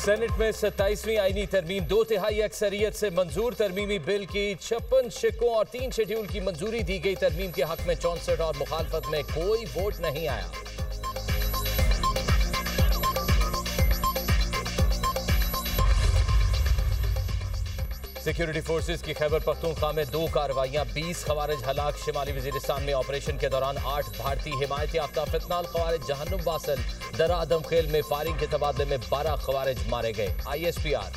Senate में 27वीं आईनी तरमीम 2/3 अक्सरियत से मंजूर। तरमीमी बिल की 56 शिकों और 3 शेड्यूल की मंजूरी दी गई। तरमीम के हक में 64 और मुखालफत में कोई वोट नहीं आया। सिक्योरिटी फोर्सेज की खैबर पख्तूनख्वा में 2 कार्रवाइयां, 20 खवारिज हलाक। शिमाली वजीरिस्तान में ऑपरेशन के दौरान 8 भारतीय हिमायत याफ्ता फितनाल खवारिज जहन्नुम वासल। दरा आदमखेल में फायरिंग के तबादले में 12 खवारिज मारे गए। ISPR।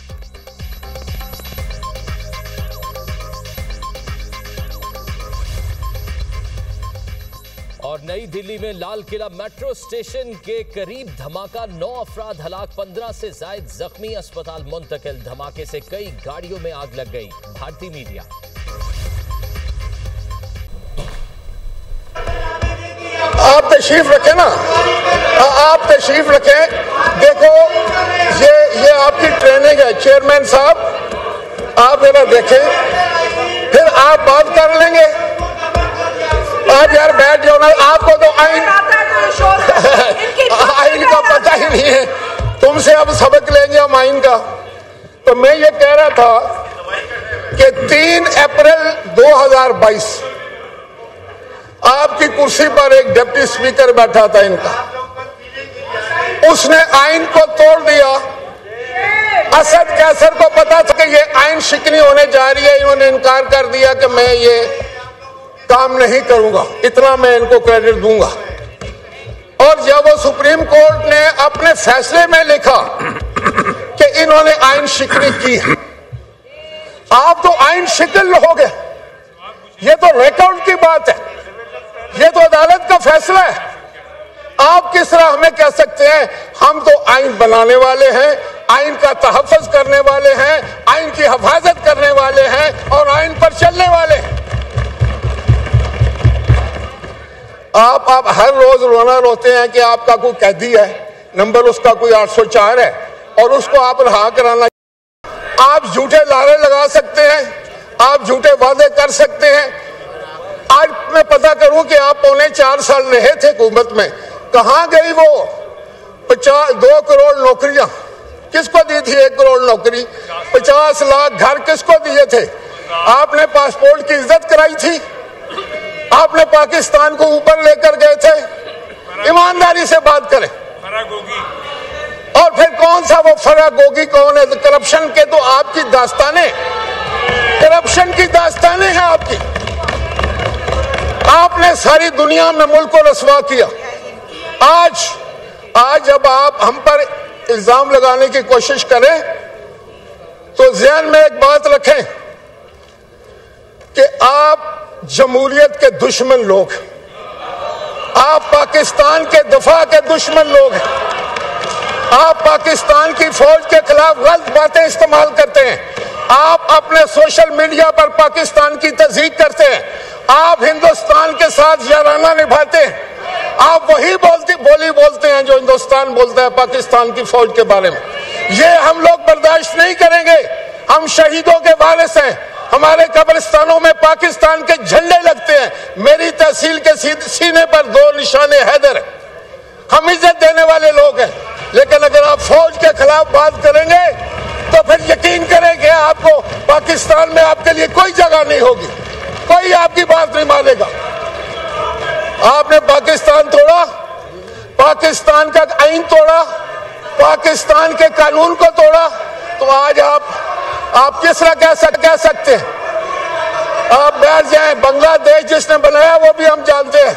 और नई दिल्ली में लाल किला मेट्रो स्टेशन के करीब धमाका, 9 अफराद हलाक, 15 से जायद जख्मी, अस्पताल मुंतकिल। धमाके से कई गाड़ियों में आग लग गई। भारतीय मीडिया। आप तशरीफ रखें ना, आप तशरीफ रखें। देखो ये आपकी ट्रेनिंग है चेयरमैन साहब, आप जरा देखें, फिर आप बात कर लेंगे। आप यार बैठ जाओ ना, आपको तो आइन का पता ही नहीं है। तुमसे अब सबक लेंगे हम आइन का। तो मैं ये कह रहा था कि 3 अप्रैल 2022 आपकी कुर्सी पर एक डिप्टी स्पीकर बैठा था इनका, उसने आइन को तोड़ दिया। असद कैसर को पता था कि ये आइन शिकनी होने जा रही है, इन्होंने इनकार कर दिया कि मैं ये काम नहीं करूंगा, इतना मैं इनको क्रेडिट दूंगा। और जब वो सुप्रीम कोर्ट ने अपने फैसले में लिखा कि इन्होंने आइन शिकनी की है, आप तो आइन शिकन हो गए। ये तो रिकॉर्ड की बात है, ये तो अदालत का फैसला है। आप किस तरह हमें कह सकते हैं हम तो आइन बनाने वाले हैं, आइन का तहफ़्फ़ुज़ करने वाले हैं, आइन की हिफाजत करने वाले हैं और आइन पर चलने वाले हैं। आप हर रोज रोना रोते हैं कि आपका कोई कैदी है, नंबर उसका कोई 804 है और उसको आप रहा कराना। आप झूठे नारे लगा सकते हैं, आप झूठे वादे कर सकते हैं। आज मैं पता करूं कि आप 4.25 साल रहे थे हुकूमत में, कहां गई वो 2 करोड़ नौकरियां? किसको दी थी 1 करोड़ नौकरी? 50 लाख घर किसको दिए थे? आपने पासपोर्ट की इज्जत कराई थी, आपने पाकिस्तान को ऊपर लेकर गए थे। ईमानदारी से बात करें। और फिर कौन सा वो फरागोगी कौन है? करप्शन के तो आपकी दास्तानें, करप्शन की दास्तानें हैं आपकी। आपने सारी दुनिया में मुल्क को रसवा किया। आज जब आप हम पर इल्जाम लगाने की कोशिश करें तो ज़हन में एक बात रखें कि आप जमहूरियत के दुश्मन लोग, आप पाकिस्तान के दफा के दुश्मन लोग हैं। आप पाकिस्तान की फौज के खिलाफ गलत बातें इस्तेमाल करते हैं। आप अपने सोशल मीडिया पर पाकिस्तान की तज़हीक करते हैं। आप हिंदुस्तान के साथ याराना निभाते हैं। आप वही बोली बोलते हैं जो हिंदुस्तान बोलता है पाकिस्तान की फौज के बारे में। ये हम लोग बर्दाश्त नहीं करेंगे। हम शहीदों के वारिस हैं, हमारे कब्रिस्तानों में पाकिस्तान के झंडे लगते हैं। मेरी तहसील के सीने पर 2 निशाने हैदर है। हम इज्जत देने वाले लोग हैं, लेकिन अगर आप फौज के खिलाफ बात करेंगे तो फिर यकीन करें कि आपको पाकिस्तान में आपके लिए कोई जगह नहीं होगी, कोई आपकी बात नहीं मानेगा। आपने पाकिस्तान तोड़ा, पाकिस्तान का आइन तोड़ा, पाकिस्तान के कानून को तोड़ा, तो आज आप किस तरह कह सकते हैं? आप बैठ जाएं। बांग्लादेश जिसने बनाया वो भी हम जानते हैं,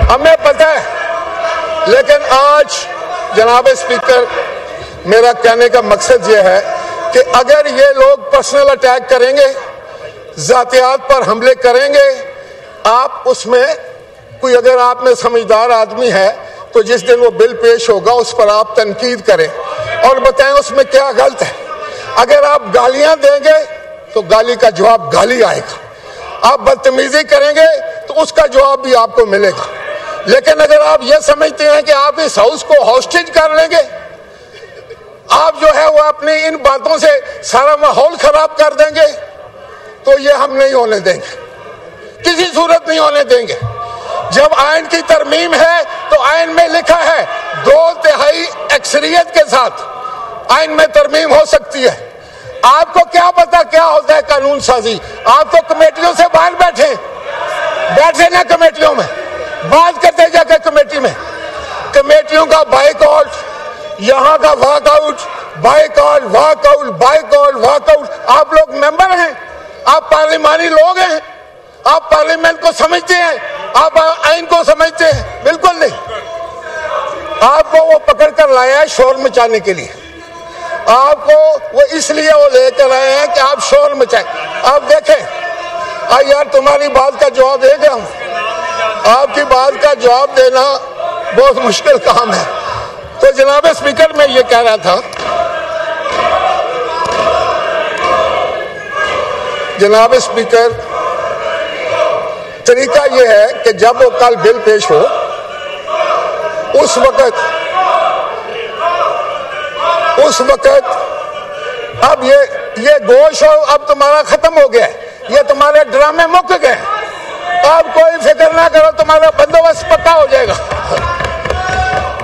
हमें पता है। लेकिन आज जनाब स्पीकर, मेरा कहने का मकसद ये है कि अगर ये लोग पर्सनल अटैक करेंगे, जातियात पर हमले करेंगे, आप उसमें कोई, अगर आप में समझदार आदमी है तो जिस दिन वो बिल पेश होगा उस पर आप तनकीद करें और बताएं उसमें क्या गलत है। अगर आप गालियां देंगे तो गाली का जवाब गाली आएगा, आप बदतमीजी करेंगे तो उसका जवाब भी आपको मिलेगा। लेकिन अगर आप ये समझते हैं कि आप इस हाउस को हॉस्टेज कर लेंगे, आप जो है वो अपनी इन बातों से सारा माहौल खराब कर देंगे, तो ये हम नहीं होने देंगे, किसी सूरत नहीं होने देंगे। जब आइन की तरमीम है तो आइन में लिखा है 2/3 अक्सरियत के साथ आइन में तरमीम हो सकती है। आपको क्या पता क्या होता है कानून साजी? आप तो कमेटियों से बाहर बैठे ना, कमेटियों में बात करते जाके कमेटी में, कमेटियों का बाइकआउट, यहाँ का walkout, boycott walkout, boycott walkout. आप लोग मेंबर हैं, आप पार्लिमानी लोग हैं, आप पार्लियामेंट को समझते हैं, आप आइन को समझते हैं? बिल्कुल नहीं। आपको वो पकड़ कर लाया है शोर मचाने के लिए, आपको वो इसलिए वो लेकर आए हैं कि आप शोर मचाएं। आप देखें, यार तुम्हारी बात का जवाब देगा, आपकी बात का जवाब देना बहुत मुश्किल काम है। तो जनाब स्पीकर, मैं ये कह रहा था, जनाब स्पीकर, तरीका ये है कि जब वो कल बिल पेश हो उस वक्त अब ये गोश हो, अब तुम्हारा खत्म हो गया, ये तुम्हारे ड्रामे मुक गए, अब कोई फिक्र ना करो, तुम्हारा बंदोबस्त पक्का हो जाएगा।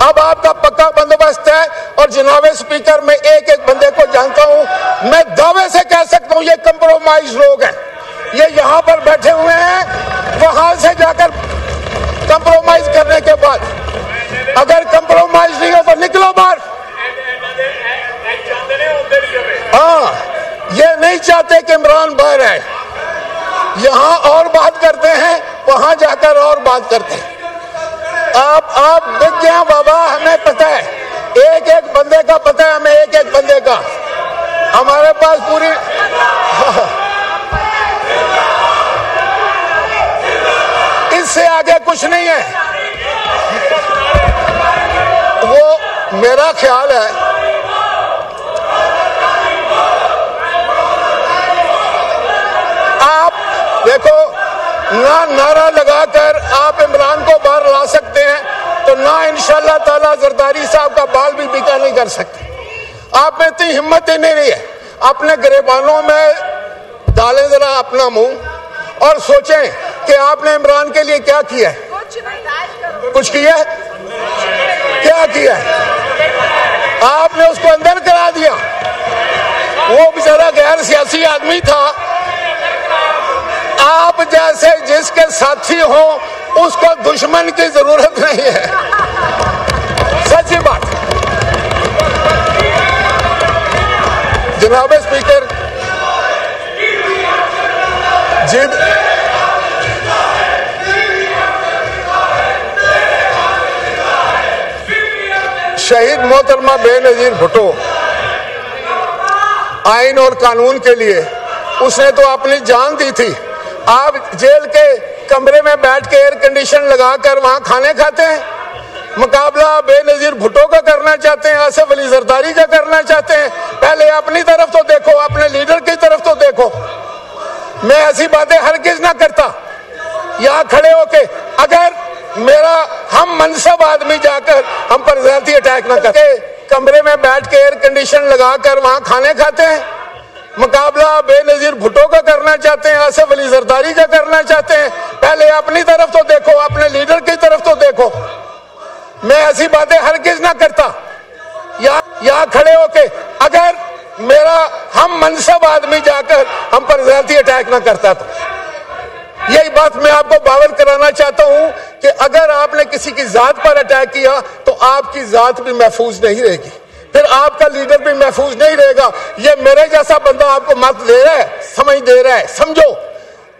अब आपका पक्का बंदोबस्त है। और जनाब स्पीकर, मैं एक एक बंदे को जानता हूं, मैं दावे से कह सकता हूं ये कंप्रोमाइज लोग हैं, ये यहां पर बैठे हुए हैं, वहां से जाकर कंप्रोमाइज करने के बाद अगर कंप्रोमाइज नहीं हो तो निकलो बाहर। हाँ, ये नहीं चाहते कि इमरान बाहर आए, यहां और बात करते हैं, वहां जाकर और बात करते हैं। आप दिख गया बाबा, हमें पता है, एक एक बंदे का पता है हमें, एक एक बंदे का, हमारे पास पूरी इससे आगे कुछ नहीं है। वो मेरा ख्याल है, आप देखो ना, नारा लगाकर आप इमरान को बाहर ला सकते हैं, तो ना इंशाल्लाह ताला जरदारी साहब का बाल भी बिका नहीं कर सकते। आप में इतनी हिम्मत ही नहीं रही है। अपने गिरेबानों में डालें जरा अपना मुंह और सोचें कि आपने इमरान के लिए क्या किया है। कुछ किया है? क्या किया है? आपने उसको अंदर करा दिया। वो बेचारा गैर सियासी आदमी था, आप जैसे जिसके साथी हो उसको दुश्मन की जरूरत नहीं है। सच्ची बात। जनाब स्पीकर, जिद शहीद मोहतरमा बेनजीर भुट्टो आइन और कानून के लिए उसने तो अपनी जान दी थी। आप जेल के कमरे में बैठ के एयर कंडीशन लगाकर वहां खाने खाते हैं। मुकाबला बेनजीर भुट्टो का करना चाहते हैं, आसिफ अली जरदारी का करना चाहते हैं। पहले अपनी तरफ तो देखो, अपने लीडर की तरफ तो देखो। मैं ऐसी बातें हरगिज ना करता यहाँ खड़े होके। अगर मेरा हम मनसब आदमी जाकर हम पर ज़्यादती अटैक ना करते, कमरे में बैठ के एयर कंडीशन लगाकर वहां खाने खाते हैं। मुकाबला बेनजीर भुट्टो का करना चाहते हैं, आसिफ अली जरदारी का करना चाहते हैं। पहले अपनी तरफ तो देखो, अपने लीडर की तरफ तो देखो। मैं ऐसी बातें हरगिज ना करता यहाँ खड़े होके। अगर मेरा हम मनसब आदमी जाकर हम पर ज़्यादती अटैक ना करता, तो यही बात मैं आपको बावर कराना चाहता हूं कि अगर आपने किसी की जात पर अटैक किया तो आपकी जात भी महफूज नहीं रहेगी, फिर आपका लीडर भी महफूज नहीं रहेगा। ये मेरे जैसा बंदा आपको मत दे रहा है, समझ दे रहा है, समझो।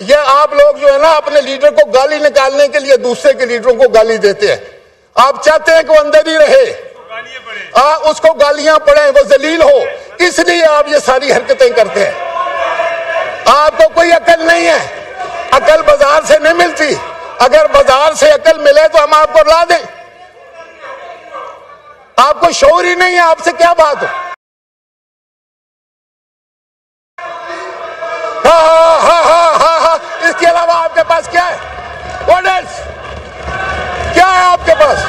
ये आप लोग जो है ना अपने लीडर को गाली निकालने के लिए दूसरे के लीडरों को गाली देते हैं। आप चाहते हैं कि वो अंदर ही रहे, उसको गालियां पड़े, वो जलील हो, इसलिए आप ये सारी हरकतें करते हैं। आपको कोई अकल नहीं है, अकल बाजार से नहीं मिलती। अगर बाजार से अकल मिले तो हम आपको ला दें। आपको शौर ही नहीं है, आपसे क्या बात हो। हा, इसके अलावा आपके पास क्या है? What else? क्या है आपके पास?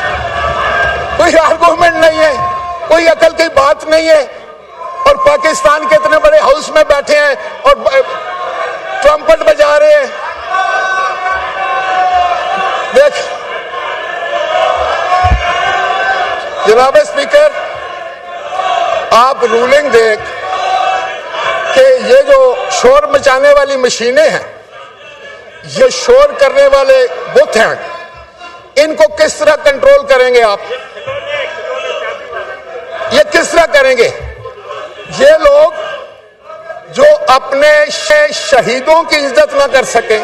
कोई आर्गुमेंट नहीं है, कोई अकल की बात नहीं है। और पाकिस्तान के इतने बड़े हाउस में बैठे हैं और ट्रम्पट बजा रहे हैं। देख जनाब स्पीकर, आप रूलिंग देख कि ये जो शोर मचाने वाली मशीनें हैं, ये शोर करने वाले बुत हैं, इनको किस तरह कंट्रोल करेंगे आप? ये किस तरह करेंगे? ये लोग जो अपने शहीदों की इज्जत ना कर सके,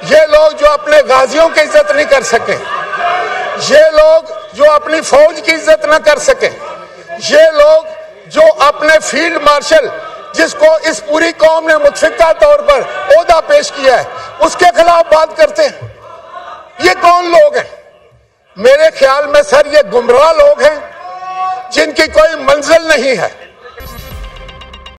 ये लोग जो अपने गाजियों की इज्जत नहीं कर सके, ये लोग जो अपनी फौज की इज्जत ना कर सके, ये लोग जो अपने फील्ड मार्शल जिसको इस पूरी कौम ने मुतफिका तौर पर ओहदा पेश किया है, उसके खिलाफ बात करते हैं। ये कौन लोग हैं? मेरे ख्याल में सर ये गुमराह लोग हैं जिनकी कोई मंजिल नहीं है।